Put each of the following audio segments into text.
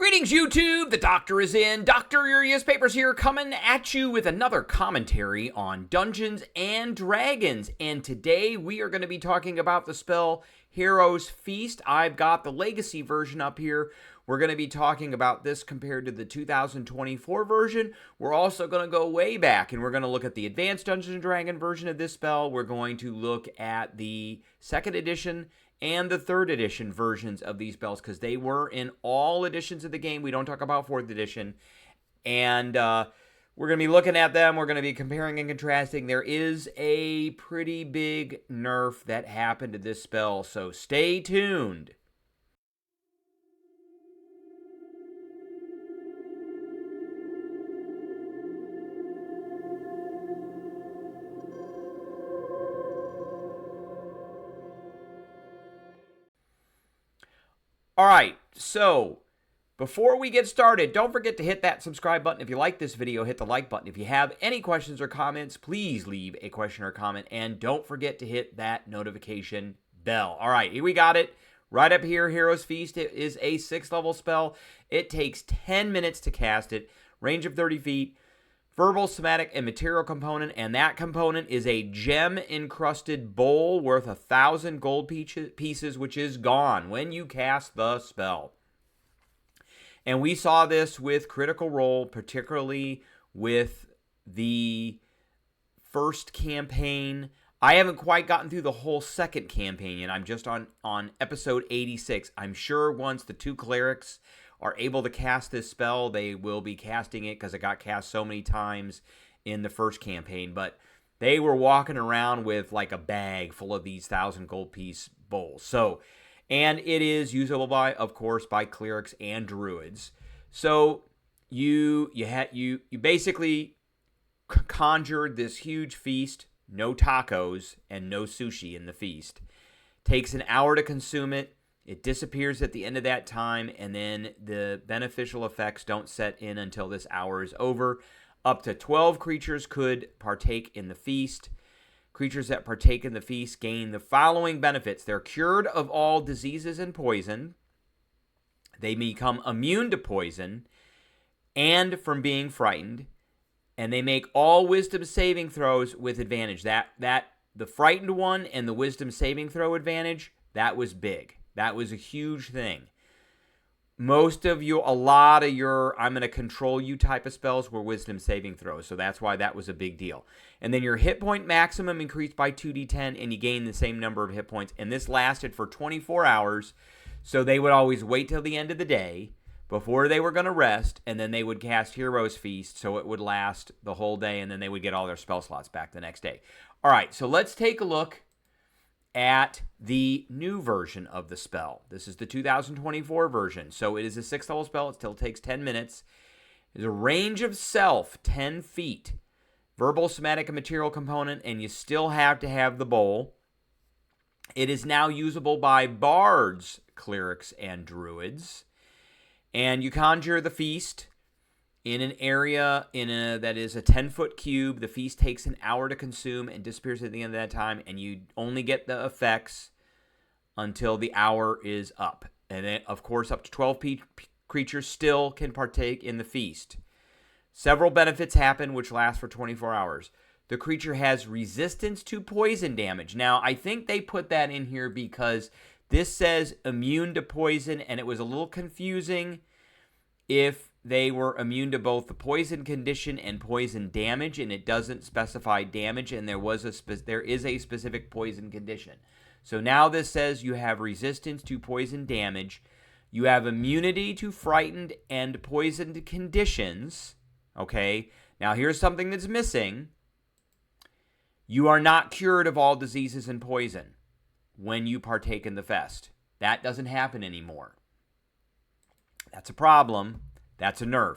Greetings, YouTube! The Doctor is in. Dr. Urias Papers here, coming at you with another commentary on Dungeons and Dragons. And today we are going to be talking about the spell Hero's Feast. I've got the Legacy version up here. We're going to be talking about this compared to the 2024 version. We're also going to go way back, and we're going to look at the Advanced Dungeons and Dragons version of this spell. We're going to look at the 2nd edition and the 3rd edition versions of these spells, because they were in all editions of the game. We don't talk about 4th edition. And we're going to be looking at them. We're going to be comparing and contrasting. There is a pretty big nerf that happened to this spell, so stay tuned. All right, so before we get started, don't forget to hit that subscribe button. If you like this video, hit the like button. If you have any questions or comments, please leave a question or comment. And don't forget to hit that notification bell. All right, here we got it. Right up here, Hero's Feast. It is a 6th level spell. It takes 10 minutes to cast it. Range of 30 feet. Verbal, somatic, and material component, and that component is a gem-encrusted bowl worth 1,000 gold pieces, which is gone when you cast the spell. And we saw this with Critical Role, particularly with the first campaign. I haven't quite gotten through the whole 2nd campaign yet. I'm just on episode 86. I'm sure once the 2 clerics are able to cast this spell, they will be casting it, because it got cast so many times in the first campaign. But they were walking around with like a bag full of these 1,000 gold piece bowls. So, and it is usable by, of course, by clerics and druids. So you basically conjured this huge feast. No tacos and no sushi in the feast. Takes an hour to consume it. It disappears at the end of that time, and then the beneficial effects don't set in until this hour is over. Up to 12 creatures could partake in the feast. Creatures that partake in the feast gain the following benefits. They're cured of all diseases and poison. They become immune to poison and from being frightened. And they make all wisdom saving throws with advantage. The frightened one and the wisdom saving throw advantage, that was big. That was a huge thing. A lot of your I'm going to control you type of spells were wisdom saving throws, so that's why that was a big deal. And then your hit point maximum increased by 2d10, and you gain the same number of hit points. And this lasted for 24 hours, so they would always wait till the end of the day before they were going to rest, and then they would cast Hero's Feast, so it would last the whole day, and then they would get all their spell slots back the next day. All right, so let's take a look at the new version of the spell. This is the 2024 version. So it is a 6th level spell. It still takes 10 minutes. There's a range of self, 10 feet. Verbal, somatic, and material component, and you still have to have the bowl. It is now usable by bards, clerics, and druids. And you conjure the feast in an area that is a 10-foot cube. The feast takes an hour to consume and disappears at the end of that time, and you only get the effects until the hour is up. And then, of course, up to 12 creatures still can partake in the feast. Several benefits happen, which last for 24 hours. The creature has resistance to poison damage. Now, I think they put that in here because this says immune to poison, and it was a little confusing if they were immune to both the poison condition and poison damage, and it doesn't specify damage, and there is a specific poison condition. So now this says you have resistance to poison damage, you have immunity to frightened and poisoned conditions, okay? Now here's something that's missing. You are not cured of all diseases and poison when you partake in the fest. That doesn't happen anymore. That's a problem. That's a nerf.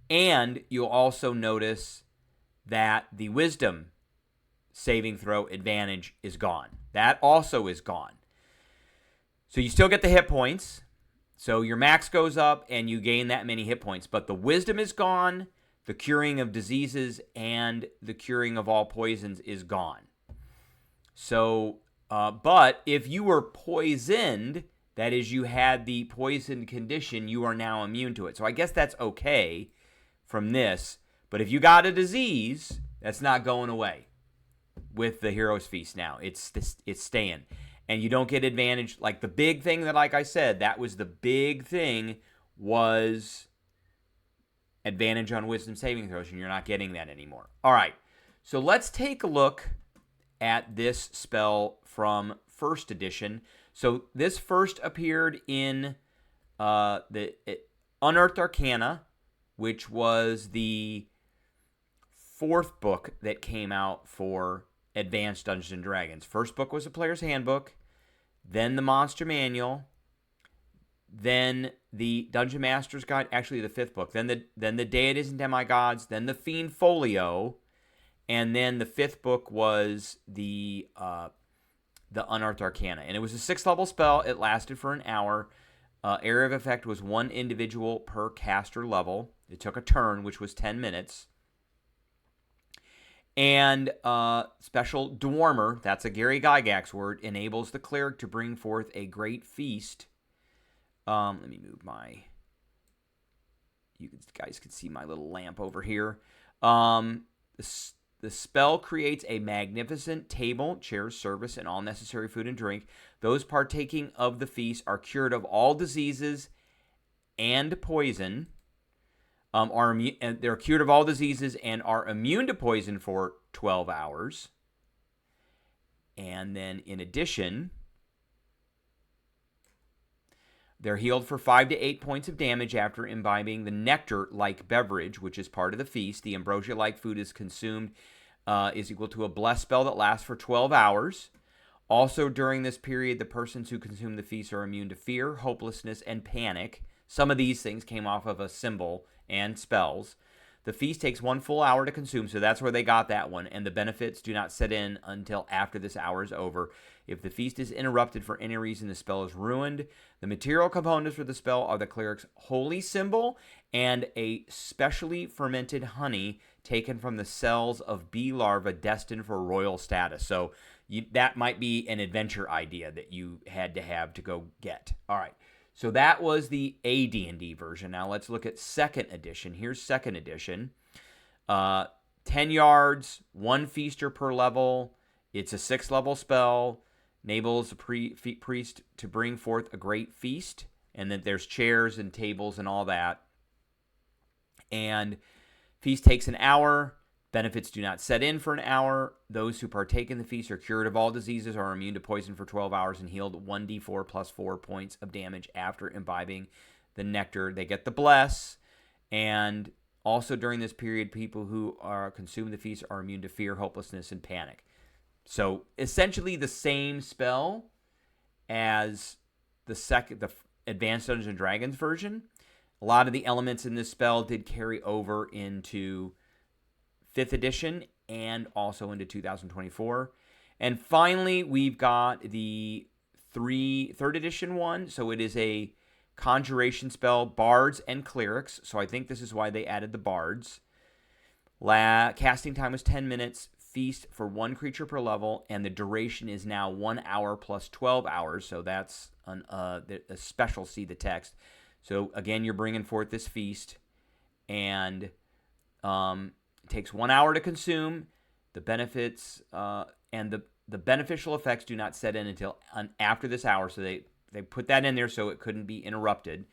And you'll also notice that the wisdom saving throw advantage is gone. That also is gone. So you still get the hit points. So your max goes up and you gain that many hit points. But the wisdom is gone. The curing of diseases and the curing of all poisons is gone. So, but if you were poisoned That is, you had the poison condition, you are now immune to it. So I guess that's okay from this. But if you got a disease, that's not going away with the Hero's Feast now. It's staying. And you don't get advantage. Like the big thing that, like I said, that was the big thing, was advantage on wisdom saving throws, and you're not getting that anymore. All right. So let's take a look at this spell from first edition. So this first appeared in the Unearthed Arcana, which was the 4th book that came out for Advanced Dungeons and Dragons. First book was a player's handbook, then the Monster Manual, then the Dungeon Master's Guide, actually the 5th book, then the Deities and Demigods, then the Fiend Folio, and then the 5th book was the Unearthed Arcana. And it was a 6th level spell. It lasted for an hour. Area of effect was 1 individual per caster level. It took a turn, which was 10 minutes. And special Dwarmer, that's a Gary Gygax word, enables the cleric to bring forth a great feast. Let me move my... You guys can see my little lamp over here. The spell creates a magnificent table, chairs, service, and all necessary food and drink. Those partaking of the feast are cured of all diseases and poison. They're cured of all diseases and are immune to poison for 12 hours. And then in addition, they're healed for 5 to 8 points of damage after imbibing the nectar-like beverage, which is part of the feast. The ambrosia-like food is consumed, is equal to a blessed spell that lasts for 12 hours. Also, during this period, the persons who consume the feast are immune to fear, hopelessness, and panic. Some of these things came off of a symbol and spells. The feast takes 1 full hour to consume, so that's where they got that one, and the benefits do not set in until after this hour is over. If the feast is interrupted for any reason, the spell is ruined. The material components for the spell are the cleric's holy symbol and a specially fermented honey taken from the cells of bee larvae destined for royal status. So that might be an adventure idea that you had to have to go get. All right. So that was the AD&D version. Now let's look at 2nd edition. Here's 2nd edition. 10 yards, 1 feaster per level. It's a 6th level spell. Enables the priest to bring forth a great feast. And then there's chairs and tables and all that. And feast takes an hour. Benefits do not set in for an hour. Those who partake in the feast are cured of all diseases, are immune to poison for 12 hours, and healed 1d4 plus 4 points of damage after imbibing the nectar. They get the bless. And also during this period, people who are consume the feast are immune to fear, hopelessness, and panic. So essentially the same spell as the Advanced Dungeons and Dragons version. A lot of the elements in this spell did carry over into 5th edition and also into 2024. And finally, we've got the 3rd edition one. So it is a conjuration spell, bards and clerics. So I think this is why they added the bards. Casting time was 10 minutes. Feast for 1 creature per level, and the duration is now 1 hour plus 12 hours. So that's a special, see the text. So again, you're bringing forth this feast, and it takes 1 hour to consume. The benefits and the beneficial effects do not set in until after this hour. So they put that in there so it couldn't be interrupted.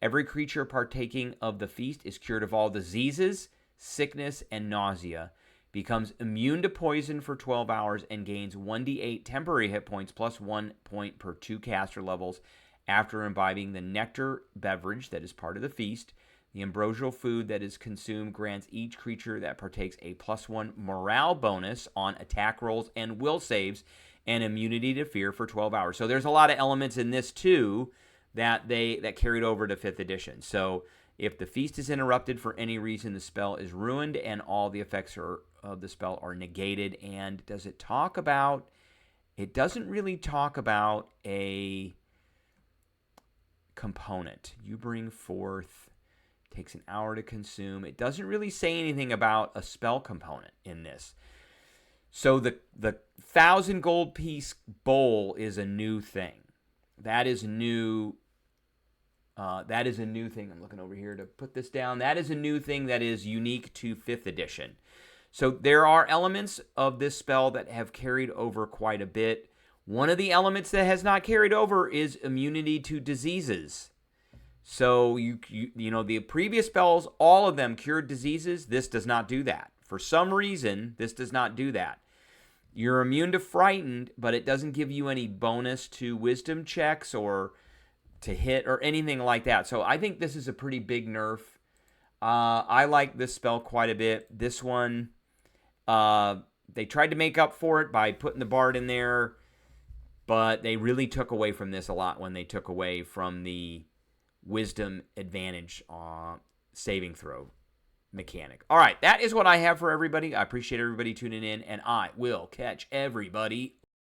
Every creature partaking of the feast is cured of all diseases, sickness, and nausea. Becomes immune to poison for 12 hours and gains 1d8 temporary hit points plus 1 point per 2 caster levels after imbibing the nectar beverage that is part of the feast. The ambrosial food that is consumed grants each creature that partakes a +1 morale bonus on attack rolls and will saves and immunity to fear for 12 hours. So there's a lot of elements in this too that carried over to 5th edition. So if the feast is interrupted for any reason, the spell is ruined and all the effects of the spell are negated. And does it talk about... It doesn't really talk about a component. You bring forth... Takes an hour to consume. It doesn't really say anything about a spell component in this. So the 1,000 gold piece bowl is a new thing. That is new. That is a new thing. I'm looking over here to put this down. That is a new thing that is unique to 5th edition. So there are elements of this spell that have carried over quite a bit. One of the elements that has not carried over is immunity to diseases. So you know, the previous spells, all of them cured diseases. This does not do that. For some reason, this does not do that. You're immune to frightened, but it doesn't give you any bonus to wisdom checks or to hit or anything like that. So I think this is a pretty big nerf. I like this spell quite a bit. This one, they tried to make up for it by putting the bard in there, but they really took away from this a lot when they took away from the wisdom advantage saving throw mechanic. All right, that is what I have for everybody. I appreciate everybody tuning in, and I will catch everybody